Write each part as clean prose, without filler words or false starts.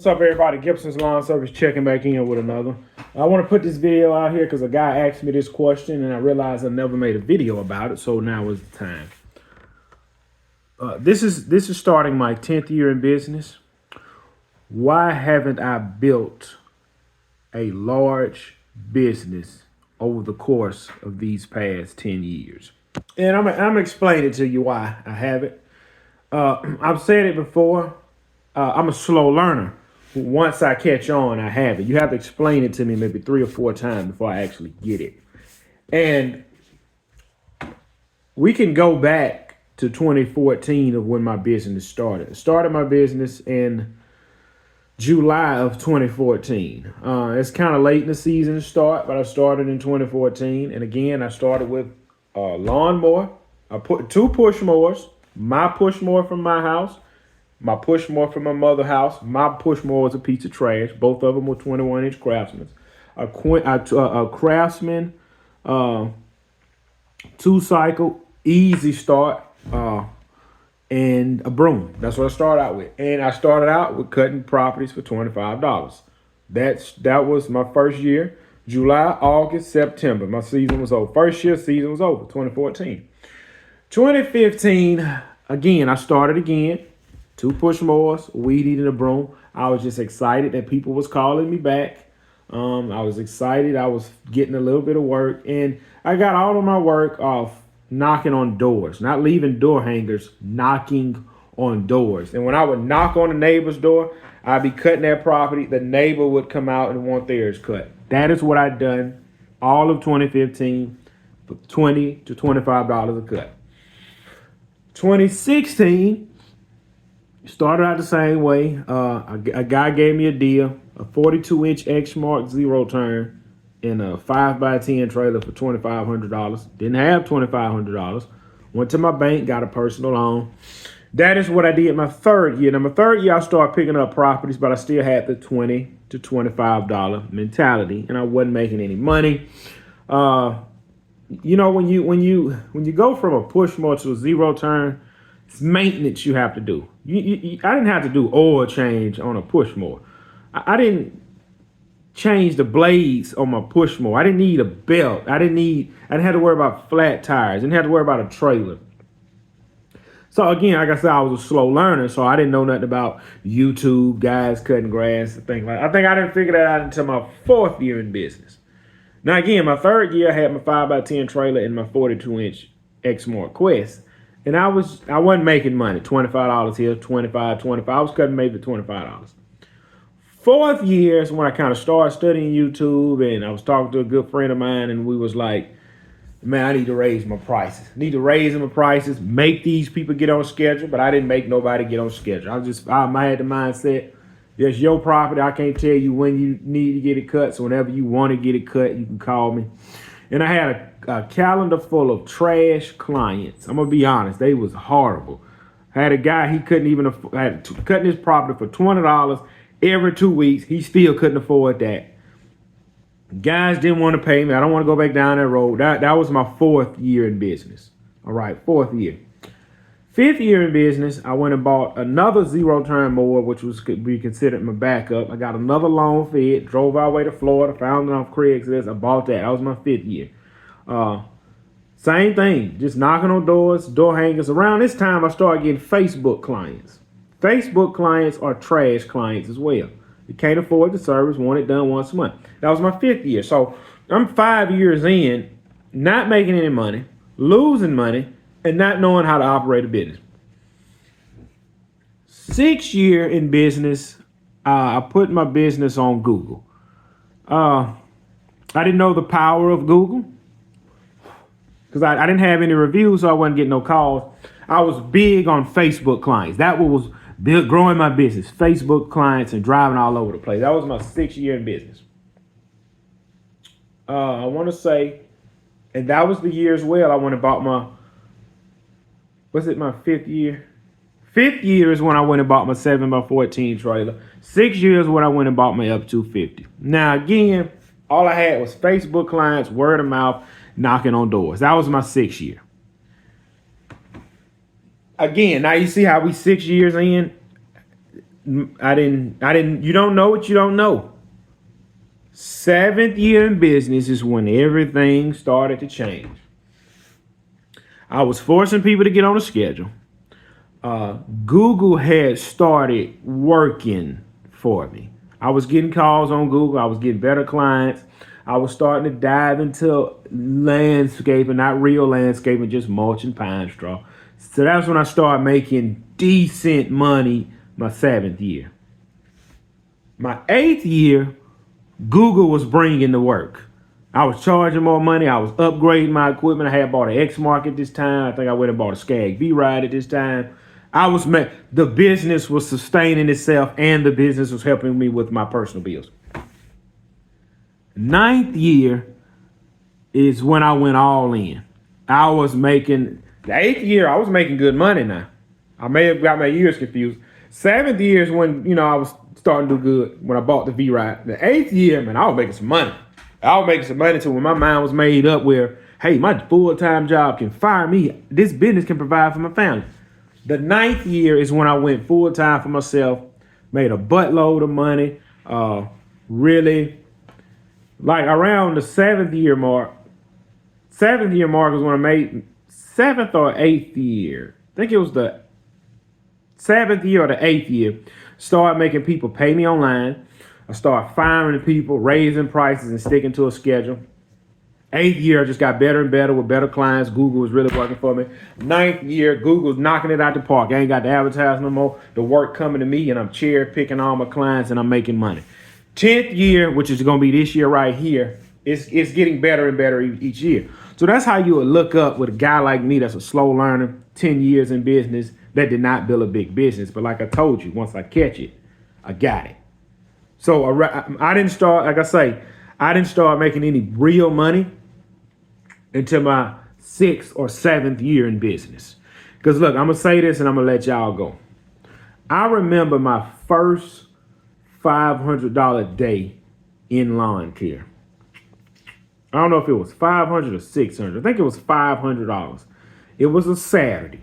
What's up, everybody? Gibson's Lawn Service checking back in with another. I want to put this video out here because a guy asked me this question and I realized I never made a video about it, so now is the time. This is starting my 10th year in business. Why haven't I built a large business over the course of these past 10 years? And I'm explaining to you why I haven't. I've said it before. I'm a slow learner. Once I catch on, I have it. You have to explain it to me maybe 3 or 4 times before I actually get it. And we can go back to 2014 of when my business started. I started my business in July of 2014. It's kind of late in the season to start, but I started in 2014. And again, I started with a lawnmower. I put 2 push mowers, my push mower from my house, my push mower from my mother's house. My push mower was a piece of trash. Both of them were 21-inch Craftsman. A Craftsman 2-cycle, easy start, and a broom. That's what I started out with. And I started out with cutting properties for $25. That was my first year. July, August, September. My season was over. First year season was over, 2014. 2015, again, I started again. 2 push mowers, a weed eater, and a broom. I was just excited that people was calling me back. I was excited. I was getting a little bit of work. And I got all of my work off knocking on doors, not leaving door hangers, knocking on doors. And when I would knock on the neighbor's door, I'd be cutting their property. The neighbor would come out and want theirs cut. That is what I'd done all of 2015 for $20 to $25 a cut. 2016, started out the same way. A guy gave me a deal, a 42-inch Exmark zero turn in a 5x10 trailer for $2,500. Didn't have $2,500. Went to my bank, got a personal loan. That is what I did my 3rd year. Now, my 3rd year, I started picking up properties, but I still had the $20 to $25 mentality, and I wasn't making any money. You know, when you go from a push mower to a zero turn, it's maintenance you have to do. I didn't have to do oil change on a push mower. I didn't change the blades on my push mower. I didn't need a belt. I didn't have to worry about flat tires. I didn't have to worry about a trailer. So again, like I said, I was a slow learner, so I didn't know nothing about YouTube, guys cutting grass and things like that. I think I didn't figure that out until my 4th year in business. Now again, my 3rd year, I had my 5x10 trailer and my 42-inch Exmark Quest. And I wasn't making money. $25 here, $25. I was cutting maybe $25. 4th year is when I kind of started studying YouTube, and I was talking to a good friend of mine, and we was like, man, I need to raise my prices. Need to raise my prices, make these people get on schedule, but I didn't make nobody get on schedule. I had the mindset, that's your property. I can't tell you when you need to get it cut, so whenever you want to get it cut, you can call me. And I had a calendar full of trash clients. I'm going to be honest. They was horrible. I had a guy, he couldn't even afford, cutting his property for $20 every 2 weeks. He still couldn't afford that. Guys didn't want to pay me. I don't want to go back down that road. That was my 4th year in business. All right, 4th year. 5th year in business, I went and bought another zero turn mower, which could be considered my backup. I got another loan for it, drove our way to Florida, found it off Craigslist. I bought that. That was my 5th year. Same thing, just knocking on doors, door hangers. Around this time, I started getting Facebook clients. Facebook clients are trash clients as well. You can't afford the service, want it done once a month. That was my 5th year. So I'm 5 years in, not making any money, losing money, and not knowing how to operate a business. 6th year in business, I put my business on Google. I didn't know the power of Google because I didn't have any reviews, so I wasn't getting no calls. I was big on Facebook clients. That was growing my business. Facebook clients and driving all over the place. That was my 6th year in business. I want to say, and that was the year as well I went and bought my, was it my 5th year? 5th year is when I went and bought my 7x14 trailer. 6 years when I went and bought my Up250. Now again, all I had was Facebook clients, word of mouth, knocking on doors. That was my 6th year. Again, now you see how we 6 years in. You don't know what you don't know. Seventh year in business is when everything started to change. I was forcing people to get on a schedule. Google had started working for me. I was getting calls on Google. I was getting better clients. I was starting to dive into landscaping, not real landscaping, just mulch and pine straw. So that's when I started making decent money my seventh year. My eighth year, Google was bringing the work. I was charging more money. I was upgrading my equipment. I had bought an X-Mark at this time. I think I went and bought a Skag V-Ride at this time. The business was sustaining itself and the business was helping me with my personal bills. Ninth year is when I went all in. The eighth year, I was making good money now. I may have got my years confused. Seventh year is when, I was starting to do good when I bought the V-Ride. The eighth year, man, I was making some money. I was making some money to when my mind was made up where, hey, my full-time job can fire me. This business can provide for my family. The ninth year is when I went full-time for myself, made a buttload of money, really, like around the seventh year mark is when I made seventh or eighth year. I think it was the seventh year or the eighth year. Started making people pay me online. I started firing people, raising prices, and sticking to a schedule. Eighth year, I just got better and better with better clients. Google was really working for me. Ninth year, Google's knocking it out the park. I ain't got to advertise no more. The work coming to me, and I'm cherry picking all my clients, and I'm making money. 10th year, which is going to be this year right here, it's getting better and better each year. So that's how you would look up with a guy like me that's a slow learner, 10 years in business, that did not build a big business. But like I told you, once I catch it, I got it. So I didn't start, like I say, I didn't start making any real money until my 6th or 7th year in business. Because look, I'm going to say this and I'm going to let y'all go. I remember my first $500 day in lawn care. I don't know if it was $500 or $600. I think it was $500. It was a Saturday.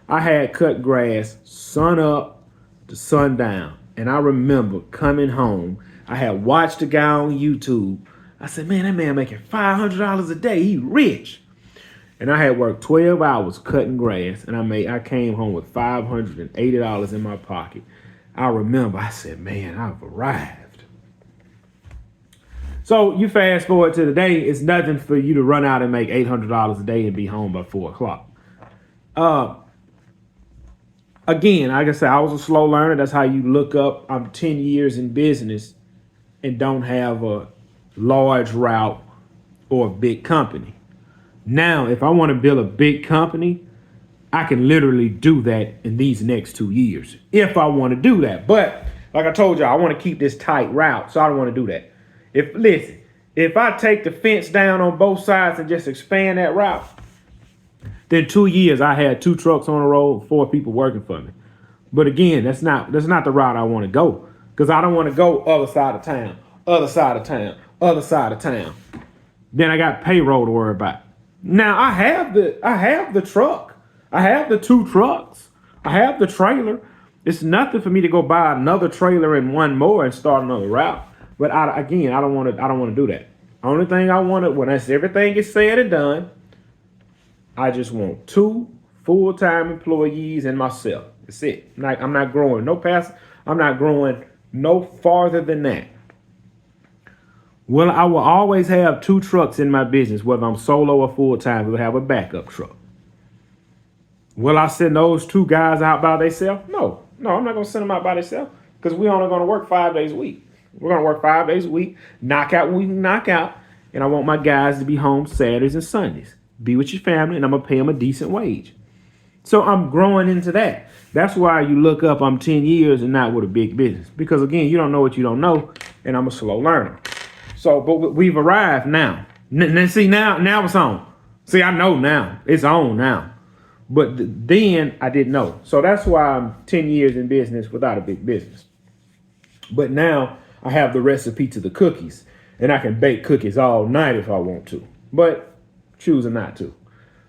I had cut grass sun up to sundown. And I remember coming home. I had watched a guy on YouTube. I said, man, that man making $500 a day. He rich. And I had worked 12 hours cutting grass. And I came home with $580 in my pocket. I remember, I said, man, I've arrived. So you fast forward to today, it's nothing for you to run out and make $800 a day and be home by 4 o'clock. Again, like I said, I was a slow learner. That's how you look up. I'm 10 years in business and don't have a large route or a big company. Now, if I want to build a big company, I can literally do that in these next 2 years if I want to do that. But like I told you, I want to keep this tight route, so I don't want to do that. If I take the fence down on both sides and just expand that route, then 2 years I had 2 trucks on the road, 4 people working for me. But again, that's not the route I want to go, because I don't want to go other side of town, other side of town, other side of town. Then I got payroll to worry about. Now I have the truck. I have the 2 trucks. I have the trailer. It's nothing for me to go buy another trailer and one more and start another route. But I don't want to do that. Only thing I want to, when everything is said and done, I just want 2 full-time employees and myself. That's it. I'm not growing no past. I'm not growing no farther than that. Well, I will always have 2 trucks in my business, whether I'm solo or full-time. We'll have a backup truck. Will I send those 2 guys out by themselves? No, I'm not going to send them out by themselves, because we're only going to work 5 days a week. We're going to work 5 days a week, knock out what we can knock out, and I want my guys to be home Saturdays and Sundays. Be with your family, and I'm going to pay them a decent wage. So I'm growing into that. That's why you look up, I'm 10 years and not with a big business. Because, again, you don't know what you don't know, and I'm a slow learner. So, but we've arrived now. See, now it's on. See, I know now. It's on now. But then I didn't know. So that's why I'm 10 years in business without a big business. But now I have the recipe to the cookies, and I can bake cookies all night if I want to, but choosing not to.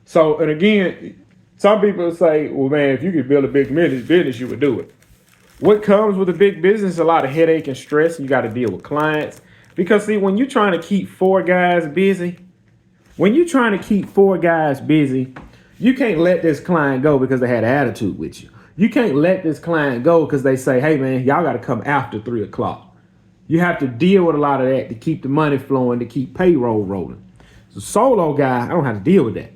So, and again, some people say, well, man, if you could build a big business, you would do it. What comes with a big business is a lot of headache and stress. And you got to deal with clients. Because see, when you're trying to keep four guys busy, you can't let this client go because they had attitude with you. You can't let this client go because they say, hey man, y'all got to come after 3 o'clock. You have to deal with a lot of that to keep the money flowing, to keep payroll rolling. So solo guy, I don't have to deal with that.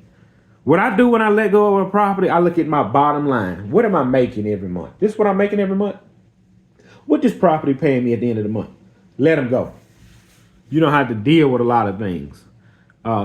What I do when I let go of a property, I look at my bottom line. What am I making every month? This is what I'm making every month. What this property paying me at the end of the month? Let them go. You don't have to deal with a lot of things.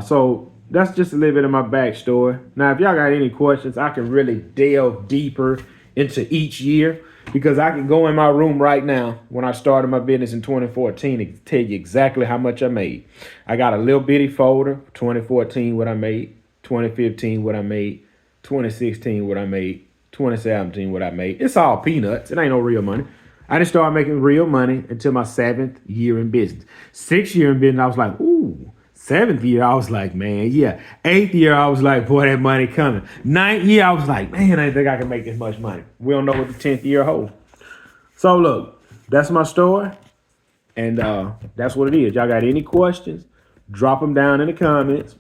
So that's just a little bit of my backstory. Now, if y'all got any questions, I can really delve deeper into each year because I can go in my room right now when I started my business in 2014 and tell you exactly how much I made. I got a little bitty folder, 2014 what I made, 2015 what I made, 2016 what I made, 2017 what I made. It's all peanuts. It ain't no real money. I didn't start making real money until my 7th year in business. 6th year in business, I was like, ooh. 7th year, I was like, man, yeah. 8th year, I was like, boy, that money coming. 9th year, I was like, man, I didn't think I can make this much money. We don't know what the 10th year holds. So look, that's my story. And that's what it is. Y'all got any questions? Drop them down in the comments.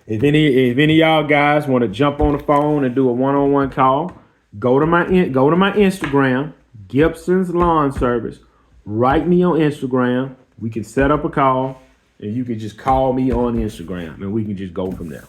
If any of y'all guys want to jump on the phone and do a one-on-one call, go to my Instagram, Gibson's Lawn Service. Write me on Instagram. We can set up a call, and you can just call me on Instagram, and we can just go from there.